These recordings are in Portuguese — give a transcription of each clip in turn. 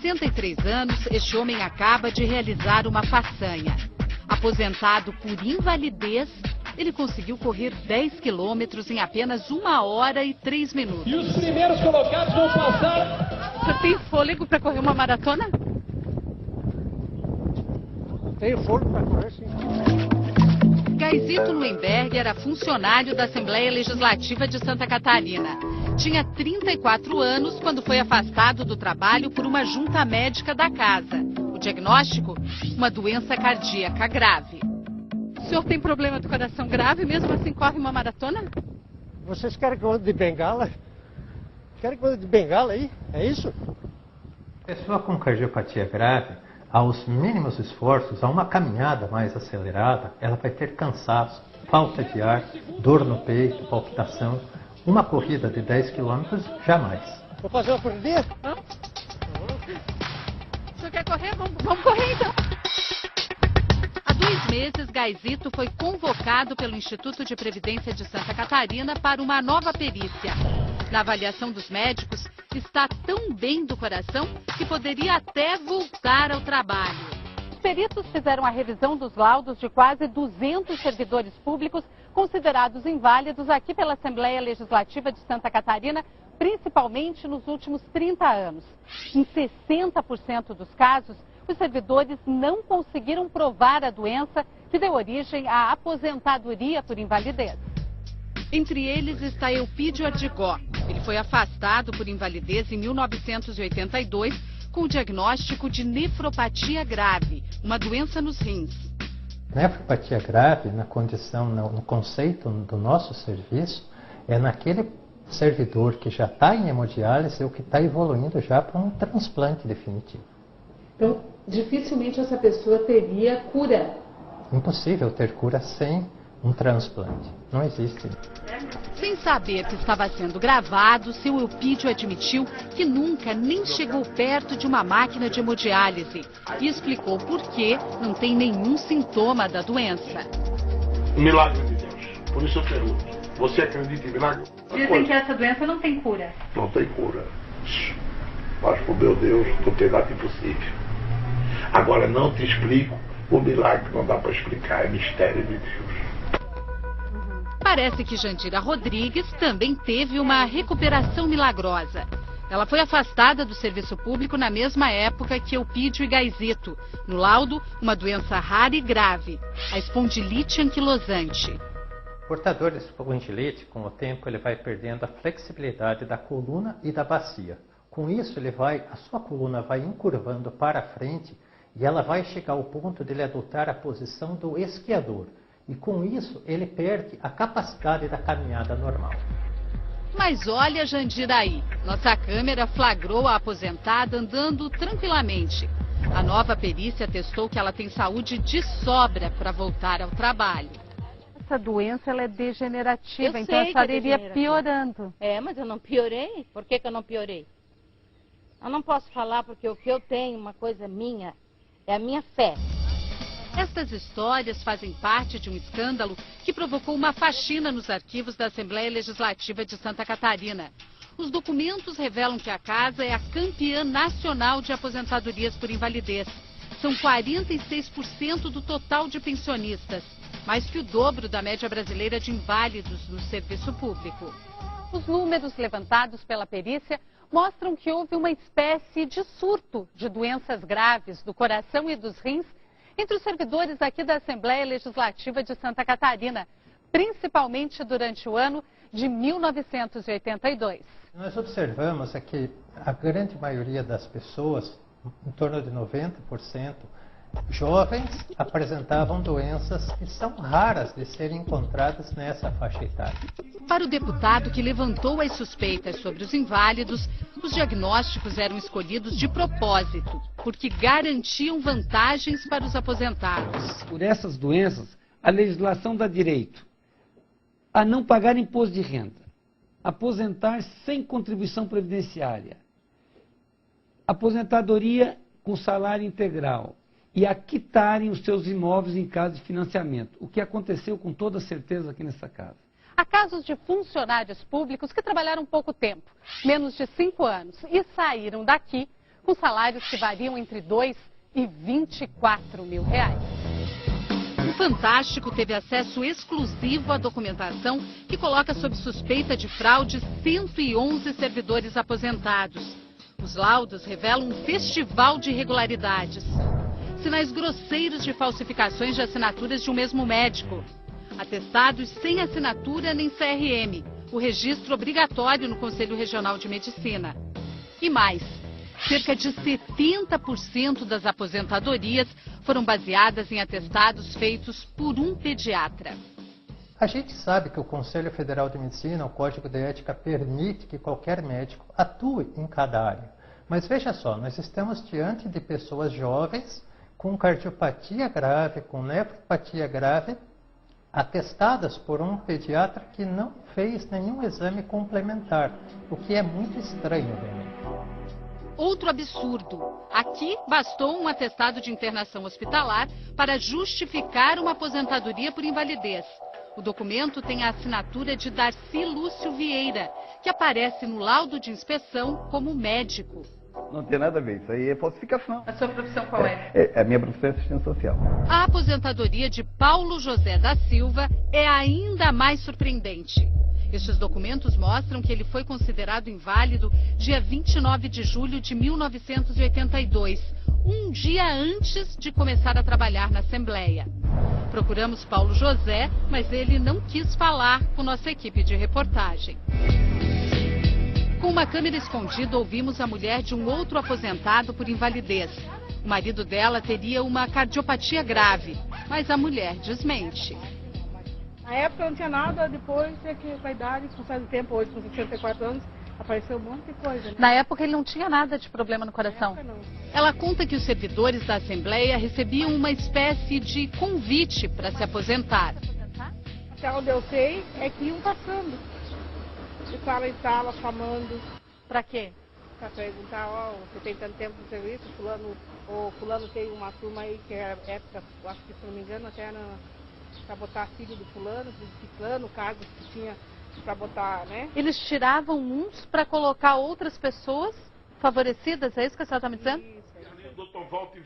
63 anos, este homem acaba de realizar uma façanha. Aposentado por invalidez, ele conseguiu correr 10 quilômetros em apenas 1 hora e 3 minutos. E os primeiros colocados vão passar. Você tem fôlego para correr uma maratona? Tenho fôlego para correr, sim. Gaizito Nuemberg era funcionário da Assembleia Legislativa de Santa Catarina. Tinha 34 anos quando foi afastado do trabalho por uma junta médica da casa. O diagnóstico? Uma doença cardíaca grave. O senhor tem problema do coração grave, mesmo assim corre uma maratona? Vocês querem que eu ande de bengala? Querem que eu ande de bengala aí? É isso? Pessoa com cardiopatia grave, aos mínimos esforços, a uma caminhada mais acelerada, ela vai ter cansaço, falta de ar, dor no peito, palpitação. Uma corrida de 10 quilômetros, jamais. Vou fazer uma corridinha? O senhor quer correr? Vamos correr então. Há 2 meses, Gaizito foi convocado pelo Instituto de Previdência de Santa Catarina para uma nova perícia. Na avaliação dos médicos, está tão bem do coração que poderia até voltar ao trabalho. Os peritos fizeram a revisão dos laudos de quase 200 servidores públicos considerados inválidos aqui pela Assembleia Legislativa de Santa Catarina, principalmente nos últimos 30 anos. Em 60% dos casos, os servidores não conseguiram provar a doença que deu origem à aposentadoria por invalidez. Entre eles está Eupídio Ardigó. Ele foi afastado por invalidez em 1982 com o diagnóstico de nefropatia grave, uma doença nos rins. Nefropatia grave, na condição, no conceito do nosso serviço, é naquele servidor que já está em hemodiálise ou que está evoluindo já para um transplante definitivo. Então, dificilmente essa pessoa teria cura. Impossível ter cura sem um transplante. Não existe. Sem saber que estava sendo gravado, seu Eupídio admitiu que nunca nem chegou perto de uma máquina de hemodiálise e explicou por que não tem nenhum sintoma da doença. Milagre de Deus. Por isso eu pergunto. Você acredita em milagre? Dizem que essa doença não tem cura. Não tem cura. Mas, por meu Deus, não tem nada impossível. Agora não te explico o milagre, não dá para explicar, é mistério de Deus. Parece que Jandira Rodrigues também teve uma recuperação milagrosa. Ela foi afastada do serviço público na mesma época que Eupídio e Gaizito. No laudo, uma doença rara e grave, a espondilite anquilosante. Portador de espondilite, com o tempo, ele vai perdendo a flexibilidade da coluna e da bacia. Com isso, a sua coluna vai encurvando para frente e ela vai chegar ao ponto de ele adotar a posição do esquiador. E com isso, ele perde a capacidade da caminhada normal. Mas olha Jandira aí, nossa câmera flagrou a aposentada andando tranquilamente. A nova perícia testou que ela tem saúde de sobra para voltar ao trabalho. Essa doença ela é degenerativa, então a senhora iria piorando. É, mas eu não piorei. Por que eu não piorei? Eu não posso falar porque o que eu tenho, uma coisa minha, é a minha fé. Estas histórias fazem parte de um escândalo que provocou uma faxina nos arquivos da Assembleia Legislativa de Santa Catarina. Os documentos revelam que a casa é a campeã nacional de aposentadorias por invalidez. São 46% do total de pensionistas, mais que o dobro da média brasileira de inválidos no serviço público. Os números levantados pela perícia mostram que houve uma espécie de surto de doenças graves do coração e dos rins entre os servidores aqui da Assembleia Legislativa de Santa Catarina, principalmente durante o ano de 1982. Nós observamos que a grande maioria das pessoas, em torno de 90%, jovens, apresentavam doenças que são raras de serem encontradas nessa faixa etária. Para o deputado que levantou as suspeitas sobre os inválidos, os diagnósticos eram escolhidos de propósito, porque garantiam vantagens para os aposentados. Por essas doenças, a legislação dá direito a não pagar imposto de renda, aposentar sem contribuição previdenciária, aposentadoria com salário integral e a quitarem os seus imóveis em caso de financiamento, o que aconteceu com toda certeza aqui nessa casa. Há casos de funcionários públicos que trabalharam pouco tempo, menos de 5 anos, e saíram daqui com salários que variam entre 2 e 24 mil reais. O Fantástico teve acesso exclusivo à documentação que coloca sob suspeita de fraude 111 servidores aposentados. Os laudos revelam um festival de irregularidades. Sinais grosseiros de falsificações de assinaturas de um mesmo médico. Atestados sem assinatura nem CRM, o registro obrigatório no Conselho Regional de Medicina. E mais, cerca de 70% das aposentadorias foram baseadas em atestados feitos por um pediatra. A gente sabe que o Conselho Federal de Medicina, o Código de Ética, permite que qualquer médico atue em cada área. Mas veja só, nós estamos diante de pessoas jovens com cardiopatia grave, com nefropatia grave, atestadas por um pediatra que não fez nenhum exame complementar, o que é muito estranho, realmente. Outro absurdo. Aqui bastou um atestado de internação hospitalar para justificar uma aposentadoria por invalidez. O documento tem a assinatura de Darcy Lúcio Vieira, que aparece no laudo de inspeção como médico. Não tem nada a ver, isso aí é falsificação. A sua profissão qual é? A minha profissão é assistente social. A aposentadoria de Paulo José da Silva é ainda mais surpreendente. Estes documentos mostram que ele foi considerado inválido dia 29 de julho de 1982, um dia antes de começar a trabalhar na Assembleia. Procuramos Paulo José, mas ele não quis falar com nossa equipe de reportagem. Com uma câmera escondida, ouvimos a mulher de um outro aposentado por invalidez. O marido dela teria uma cardiopatia grave, mas a mulher desmente. Na época não tinha nada, depois é que com a idade, com o passar do tempo, hoje com 64 anos, apareceu um monte de coisa. Né? Na época ele não tinha nada de problema no coração. Não. Ela conta que os servidores da Assembleia recebiam uma espécie de convite para se aposentar. Até onde eu sei é que iam passando. De sala em sala, chamando. Para quê? Para perguntar, ó, você tem tanto tempo de serviço, fulano tem uma turma aí que era época, acho que se não me engano, até era para botar filho do fulano, do ciclano, cargos que tinha para botar, né? Eles tiravam uns para colocar outras pessoas favorecidas, é isso que a senhora está me dizendo?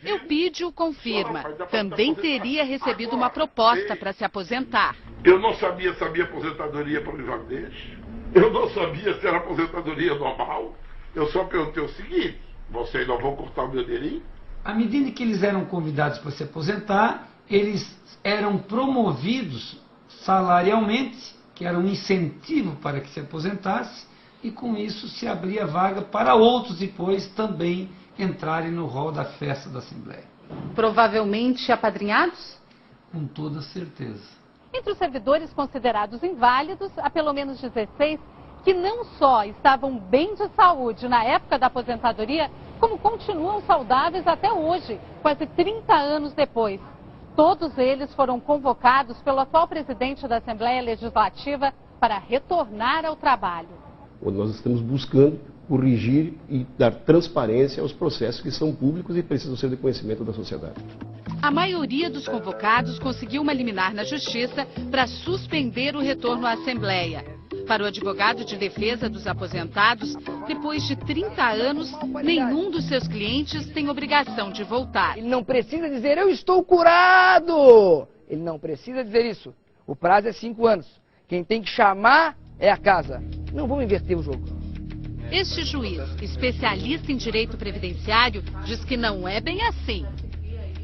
Eupídio confirma, também teria recebido uma proposta para se aposentar. Eu não sabia se havia aposentadoria por invalidez, eu não sabia se era aposentadoria normal, eu só perguntei o seguinte, vocês não vão cortar o meu dinheirinho? À medida que eles eram convidados para se aposentar, eles eram promovidos salarialmente, que era um incentivo para que se aposentasse, e com isso se abria vaga para outros depois também entrarem no rol da festa da Assembleia. Provavelmente apadrinhados? Com toda certeza. Entre os servidores considerados inválidos, há pelo menos 16 que não só estavam bem de saúde na época da aposentadoria, como continuam saudáveis até hoje, quase 30 anos depois. Todos eles foram convocados pelo atual presidente da Assembleia Legislativa para retornar ao trabalho. Nós estamos buscando corrigir e dar transparência aos processos que são públicos e precisam ser de conhecimento da sociedade. A maioria dos convocados conseguiu uma liminar na Justiça para suspender o retorno à Assembleia. Para o advogado de defesa dos aposentados, depois de 30 anos, nenhum dos seus clientes tem obrigação de voltar. Ele não precisa dizer, eu estou curado! Ele não precisa dizer isso. O prazo é 5 anos. Quem tem que chamar é a casa. Não vamos inverter o jogo. Este juiz, especialista em direito previdenciário, diz que não é bem assim.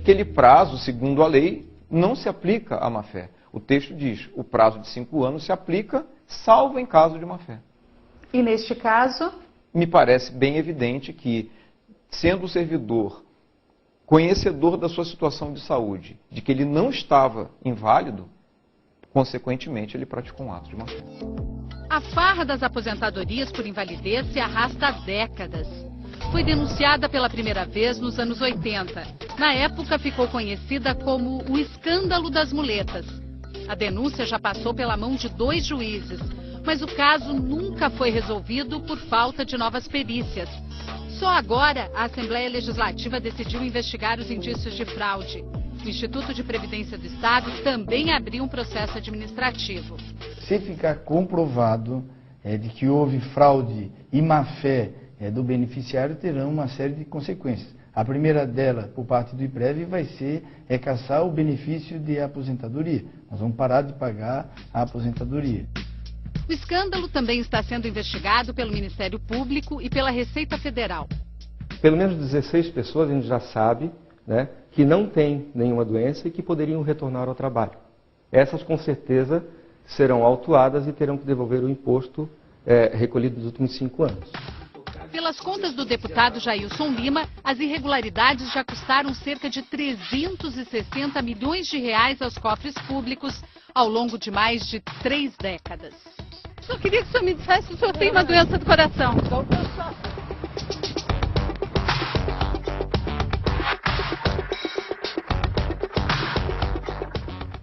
Aquele prazo, segundo a lei, não se aplica à má-fé. O texto diz, o prazo de 5 anos se aplica, salvo em caso de má-fé. E neste caso? Me parece bem evidente que, sendo o servidor conhecedor da sua situação de saúde, de que ele não estava inválido, consequentemente ele praticou um ato de má-fé. A farra das aposentadorias por invalidez se arrasta há décadas. Foi denunciada pela primeira vez nos anos 80. Na época ficou conhecida como o escândalo das muletas. A denúncia já passou pela mão de 2 juízes, mas o caso nunca foi resolvido por falta de novas perícias. Só agora a Assembleia Legislativa decidiu investigar os indícios de fraude. O Instituto de Previdência do Estado também abriu um processo administrativo. Se ficar comprovado de que houve fraude e má-fé do beneficiário terão uma série de consequências. A primeira dela, por parte do IPREV, vai ser cassar o benefício de aposentadoria. Nós vamos parar de pagar a aposentadoria. O escândalo também está sendo investigado pelo Ministério Público e pela Receita Federal. Pelo menos 16 pessoas a gente já sabe, né, que não têm nenhuma doença e que poderiam retornar ao trabalho. Essas, com certeza, serão autuadas e terão que devolver o imposto recolhido nos últimos 5 anos. Pelas contas do deputado Jailson Lima, as irregularidades já custaram cerca de 360 milhões de reais aos cofres públicos ao longo de mais de 3 décadas. Só queria que o senhor me dissesse se o senhor tem uma doença do coração.